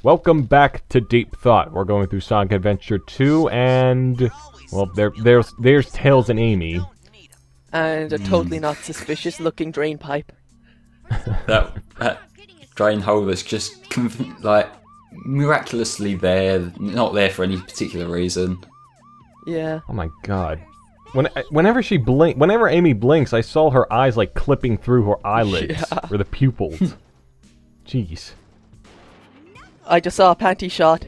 Welcome back to Deep Thought. We're going through Sonic Adventure 2, and well, there's Tails and Amy. And a totally not suspicious-looking drain pipe. that drain hole that's just like miraculously there, not there for any particular reason. Yeah. Oh my god. Whenever Amy blinks, I saw her eyes like clipping through her eyelids, or the pupils. Jeez. I just saw a panty shot.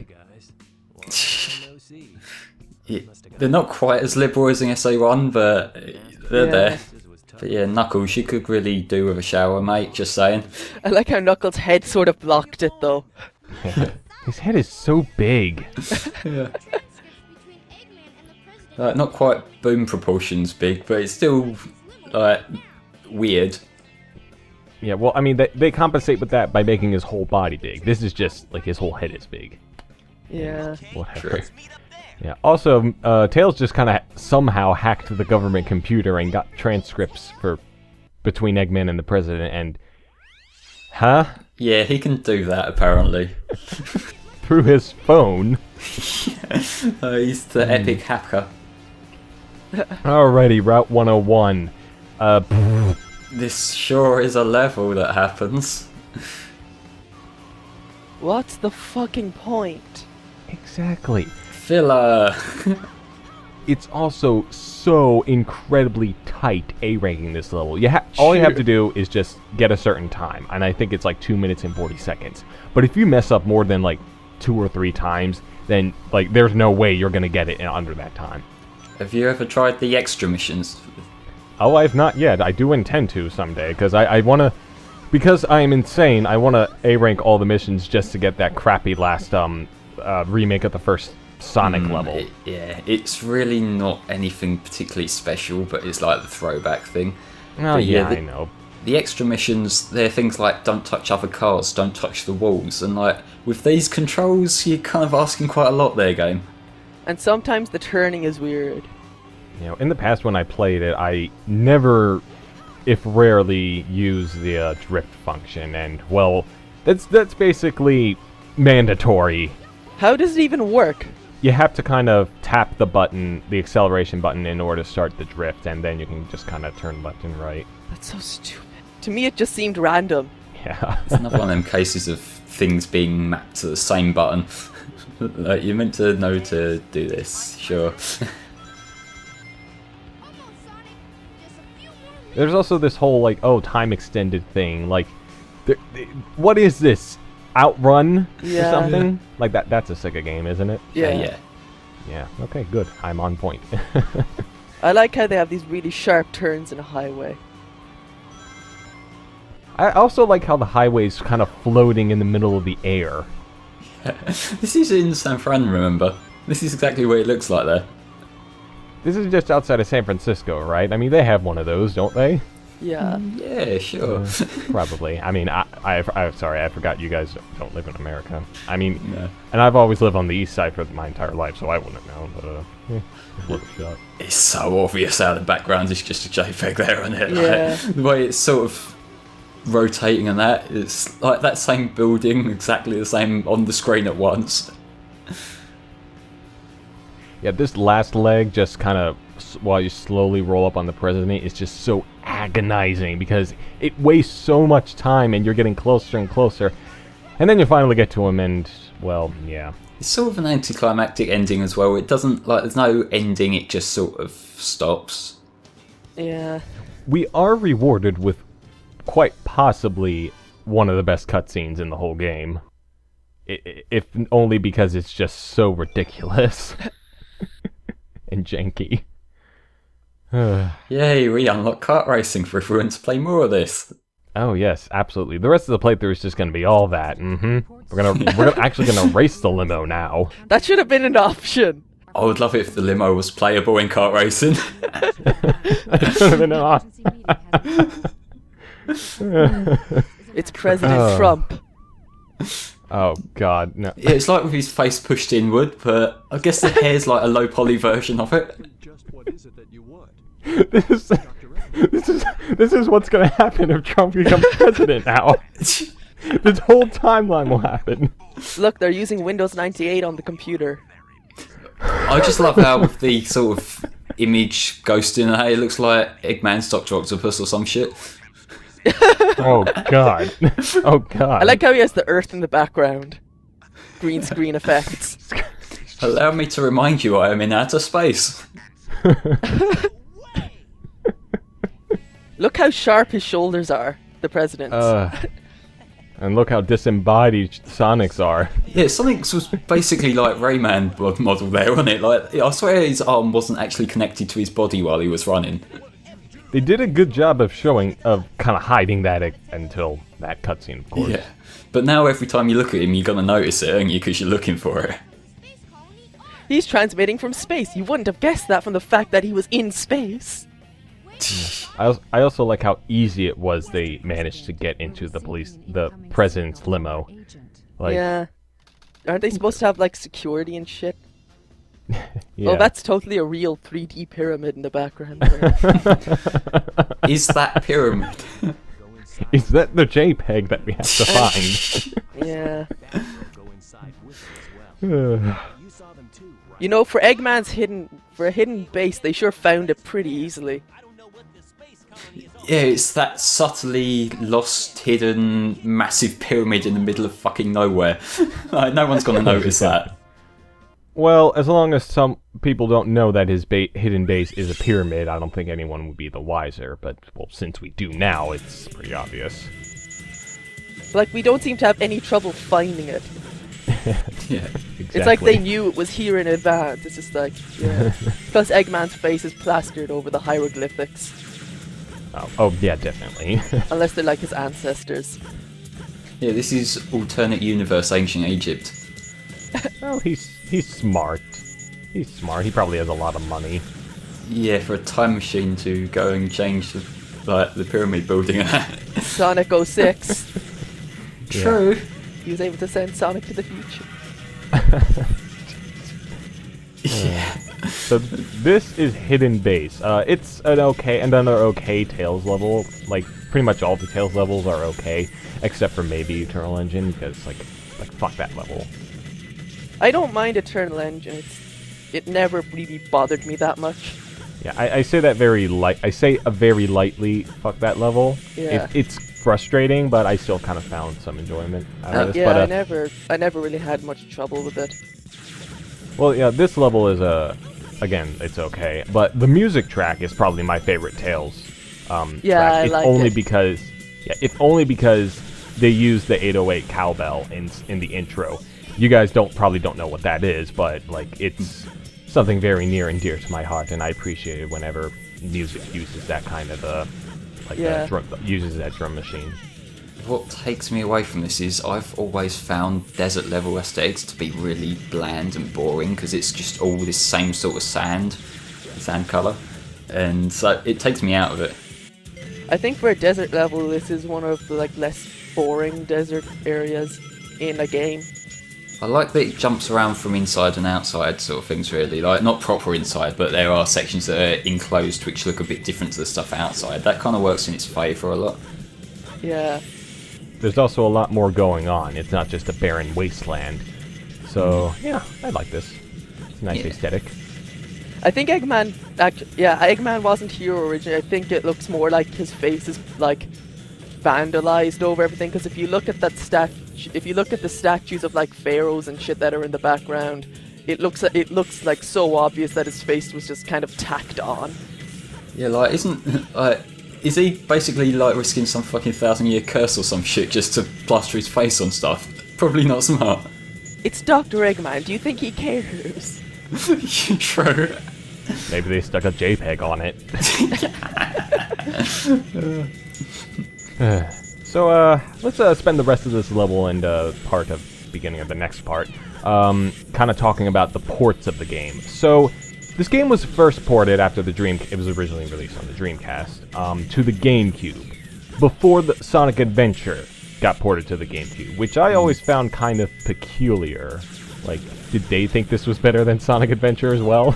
Yeah, they're not quite as liberal as in SA1, but they're there. But yeah, Knuckles, she could really do with a shower, mate, just saying. I like how Knuckles' head sort of blocked it, though. His head is so big. Yeah. Not quite boom proportions big, but it's still, weird. Yeah, well, I mean, they compensate with that by making his whole body big. This is just, like, his whole head is big. Yeah. Whatever. True. Yeah, also, Tails just kind of somehow hacked the government computer and got transcripts between Eggman and the president, and... Huh? Yeah, he can do that, apparently. Through his phone? He's the epic hacker. Alrighty, Route 101. This sure is a level that happens. What's the fucking point? Exactly. Filler. It's also so incredibly tight A-ranking this level. All you have to do is just get a certain time, and I think it's like 2 minutes and 40 seconds. But if you mess up more than like 2 or 3 times, then like there's no way you're gonna get it in under that time. Have you ever tried the extra missions? Oh, I've not yet. I do intend to someday, because I want to... Because I am insane, I want to A-rank all the missions just to get that crappy last remake of the first Sonic level. It's really not anything particularly special, but it's like the throwback thing. Oh, but yeah, I know. The extra missions, they're things like don't touch other cars, don't touch the walls, and like with these controls, you're kind of asking quite a lot there, game. And sometimes the turning is weird. You know, in the past when I played it, I never, if rarely, used the drift function, and well, that's basically mandatory. How does it even work? You have to kind of tap the button, the acceleration button, in order to start the drift, and then you can just kind of turn left and right. That's so stupid. To me, it just seemed random. Yeah. It's another one of them cases of things being mapped to the same button. Like, you're meant to know to do this, sure. There's also this whole, like, time extended thing. Like, what is this? Outrun or something? Like, that's a Sega game, isn't it? Yeah. Yeah, okay, good. I'm on point. I like how they have these really sharp turns in a highway. I also like how the highway's kind of floating in the middle of the air. This is in San Fran, remember? This is exactly what it looks like there. This is just outside of San Francisco, right? I mean, they have one of those, don't they? Yeah. Yeah, sure. Probably. I mean, I'm sorry, I forgot you guys don't live in America. I mean, No. and I've always lived on the east side for my entire life, so I wouldn't know, but, worth a shot. It's so obvious how the background is just a JPEG there, isn't it? Yeah. Like, the way it's sort of rotating and that, it's like that same building, exactly the same on the screen at once. Yeah, this last leg just kind of, while you slowly roll up on the president, is just so agonizing because it wastes so much time and you're getting closer and closer. And then you finally get to him and, well, yeah. It's sort of an anticlimactic ending as well. It doesn't, like, there's no ending, it just sort of stops. Yeah. We are rewarded with quite possibly one of the best cutscenes in the whole game. If only because it's just so ridiculous. And janky. Yay, we unlock kart racing for everyone to play more of this. Oh yes, absolutely. The rest of the playthrough is just going to be all that. We're actually gonna race the limo now. That should have been an option. I would love it if the limo was playable in kart racing. That should have been awesome. It's President Trump. Oh god, no. Yeah, it's like with his face pushed inward, but I guess the hair's like a low poly version of it. Just what is it that you want? This is what's gonna happen if Trump becomes president now. This whole timeline will happen. Look, they're using Windows 98 on the computer. I just love how the sort of image ghosting, it looks like Eggman's Dr. Octopus or some shit. Oh god. Oh god. I like how he has the Earth in the background. Green screen effects. Allow me to remind you I am in outer space. Look how sharp his shoulders are, the president's. And look how disembodied Sonic's are. Yeah, Sonic's was basically like Rayman model there, wasn't it? Like, I swear his arm wasn't actually connected to his body while he was running. They did a good job of kind of hiding that until that cutscene, of course. Yeah, but now every time you look at him, you're gonna notice it, aren't you? Because you're looking for it. He's transmitting from space. You wouldn't have guessed that from the fact that he was in space. I also like how easy it was they managed to get into the president's limo. Like, yeah. Aren't they supposed to have, like, security and shit? yeah. Oh, that's totally a real 3D pyramid in the background. Is that pyramid? Is that the JPEG that we have to find? Yeah. Uh, You know, for Eggman's hidden base, they sure found it pretty easily. Yeah, it's that subtly lost, hidden, massive pyramid in the middle of fucking nowhere. Like, no one's gonna notice that. well, as long as some people don't know that his hidden base is a pyramid, I don't think anyone would be the wiser. But, well, since we do now, it's pretty obvious. Like, we don't seem to have any trouble finding it. Yeah. Exactly. It's like they knew it was here in advance. It's just like, yeah. Plus, Eggman's face is plastered over the hieroglyphics. Oh, yeah, definitely. Unless they're like his ancestors. Yeah, this is alternate universe ancient Egypt. Oh, he's smart. He's smart. He probably has a lot of money. Yeah, for a time machine to go and change the pyramid building and that. Sonic 06. True. He was able to send Sonic to the future. Yeah. So this is Hidden Base. It's another okay Tails level. Like, pretty much all the Tails levels are okay, except for maybe Eternal Engine, because like fuck that level. I don't mind Eternal Engine. It never really bothered me that much. Yeah, I say that very very lightly. Fuck that level. Yeah. It's frustrating, but I still kind of found some enjoyment out of this. Yeah, but, I never really had much trouble with it. well, yeah, this level is again, it's okay, but the music track is probably my favorite Tails. Yeah, track. I If like only it. because, if only because they use the 808 cowbell in the intro. You guys probably don't know what that is, but like it's something very near and dear to my heart, and I appreciate it whenever music uses that kind of uses that drum machine. What takes me away from this is I've always found desert level aesthetics to be really bland and boring because it's just all this same sort of sand colour, and so it takes me out of it. I think for a desert level, this is one of the like less boring desert areas in a game. I like that it jumps around from inside and outside sort of things really, like not proper inside, but there are sections that are enclosed which look a bit different to the stuff outside. That kind of works in its favour a lot. Yeah. There's also a lot more going on. It's not just a barren wasteland. So, yeah, I like this. It's a nice aesthetic. I think Eggman wasn't here originally. I think it looks more like his face is like vandalized over everything. Because if you look at the statues of like pharaohs and shit that are in the background, it looks like so obvious that his face was just kind of tacked on. Yeah, like is he basically like risking some fucking 1,000-year curse or some shit just to plaster his face on stuff? Probably not smart. It's Dr. Eggman. Do you think he cares? True. Maybe they stuck a JPEG on it. So, let's spend the rest of this level and part of beginning of the next part kind of talking about the ports of the game. So, this game was first ported after it was originally released on the Dreamcast, to the GameCube, before the Sonic Adventure got ported to the GameCube, which I always found kind of peculiar. Like, did they think this was better than Sonic Adventure as well?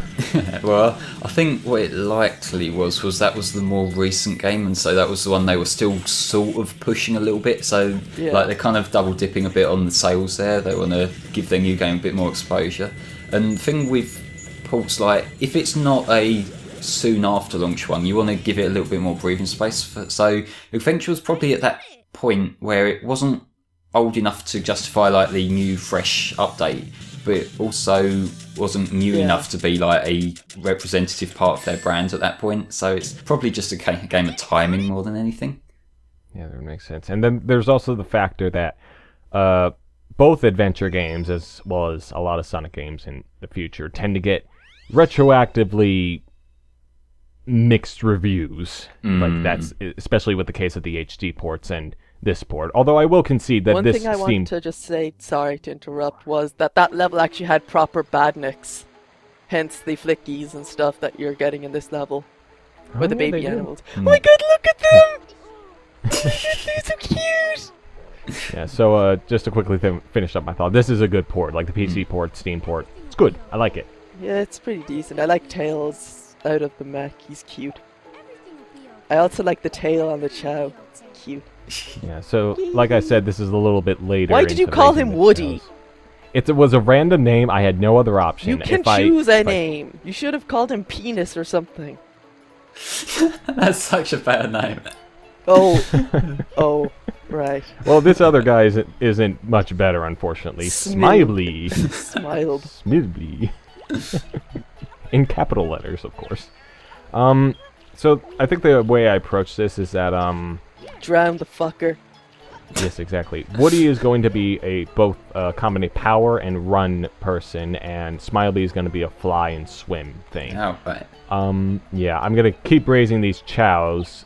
Well, I think what it likely was that was the more recent game, and so that was the one they were still sort of pushing a little bit. So, like, they're kind of double dipping a bit on the sales there. They want to give their new game a bit more exposure. And the thing with ports, like, if it's not a soon after launch one, you want to give it a little bit more breathing space. So, Adventure was probably at that point where it wasn't old enough to justify like the new fresh update, but it also wasn't new enough to be like a representative part of their brand at that point. So it's probably just a game of timing more than anything. Yeah, that makes sense. And then there's also the factor that both adventure games, as well as a lot of Sonic games in the future, tend to get retroactively mixed reviews. Like that's especially with the case of the HD ports and this port. Although I will concede that One this thing I want to just say, sorry to interrupt, was that level actually had proper badniks. Hence the flickies and stuff that you're getting in this level. With the baby animals. Oh my god, look at them! They're so cute! Yeah, so just to quickly finish up my thought, this is a good port, like the PC port, Steam port. It's good. I like it. Yeah, it's pretty decent. I like Tails out of the mech. He's cute. I also like the tail on the Chao. It's cute. Yeah, so like I said, this is a little bit later. Why did you call him Woody? It was a random name. I had no other option. You can choose a name. You should have called him Penis or something. That's such a bad name. Oh, oh, right. Well, this other guy isn't much better, unfortunately. Smiley. Smiled. Smiley. In capital letters, of course. So I think the way I approach this is that drown the fucker. Yes, exactly. Woody is going to be both a combination power and run person, and Smiley is going to be a fly and swim thing. Oh, right. Yeah, I'm going to keep raising these Chaos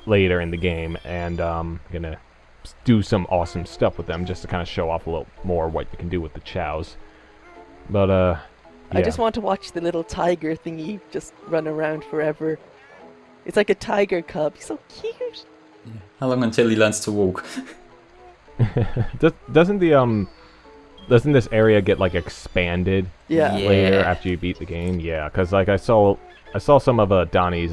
later in the game, and I'm going to do some awesome stuff with them just to kind of show off a little more what you can do with the Chaos. But, yeah. I just want to watch the little tiger thingy just run around forever. It's like a tiger cub. He's so cute. Yeah. How long until he learns to walk? Doesn't this area get like expanded later after you beat the game? Yeah, because like I saw some of Donnie's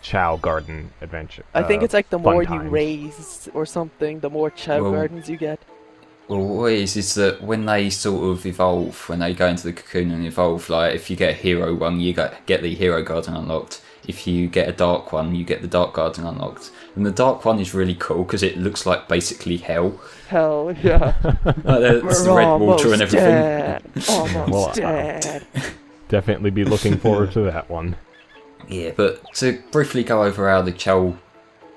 Chao Garden adventure. I think it's like the more times. you raise or something, the more Chao Gardens you get. Well, what it is that when they sort of evolve, when they go into the cocoon and evolve, like if you get a hero one, you get the hero garden unlocked. If you get a dark one, you get the dark garden unlocked. And the dark one is really cool because it looks like basically hell. Hell, yeah. It's the red water and everything. Dead. Almost dead. Definitely be looking forward to that one. Yeah, but to briefly go over how the Chao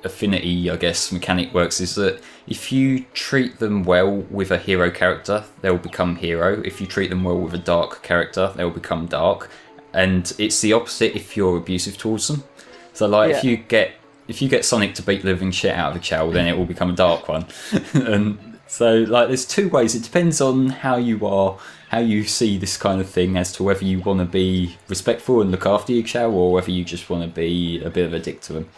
affinity, I guess, mechanic works is that if you treat them well with a hero character, they'll become hero. If you treat them well with a dark character, they'll become dark. And it's the opposite if you're abusive towards them. So, like, if you get Sonic to beat the living shit out of a Chao, then it will become a dark one. And so, like, there's two ways. It depends on how you are, how you see this kind of thing, as to whether you want to be respectful and look after your Chao, or whether you just want to be a bit of a dick to them.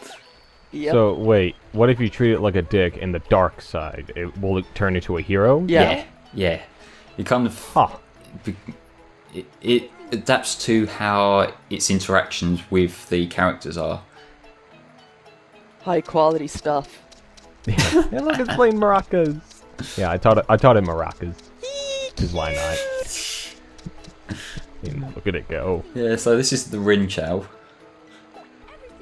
Yep. So wait, what if you treat it like a dick in the dark side? Will it turn into a hero? Yeah. You kind of it adapts to how its interactions with the characters are. High quality stuff. Yeah, look, it's playing maracas. Yeah, I taught it maracas. Because why not? Look at it go. Yeah, so this is the Rin Chao.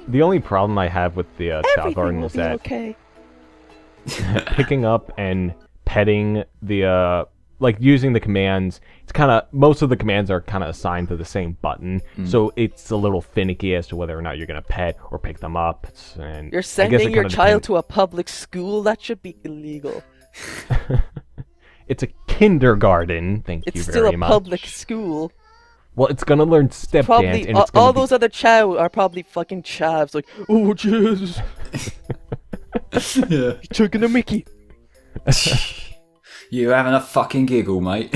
The only problem I have with the Chao Garden is that picking up and petting the like using the commands, it's kind of most of the commands are kind of assigned to the same button, so it's a little finicky as to whether or not you're gonna pet or pick them up. And you're sending your child to a public school? That should be illegal. It's a kindergarten. Thank you very much. It's still a public school. Well, it's gonna learn step dance, and it's all those other Chao are probably fucking chavs. Like, oh Jesus, yeah, chugging a Mickey. You having a fucking giggle, mate?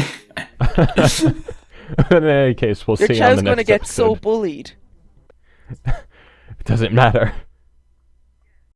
In any case, we'll see on the next episode. Your Chao's gonna get so bullied. It doesn't matter.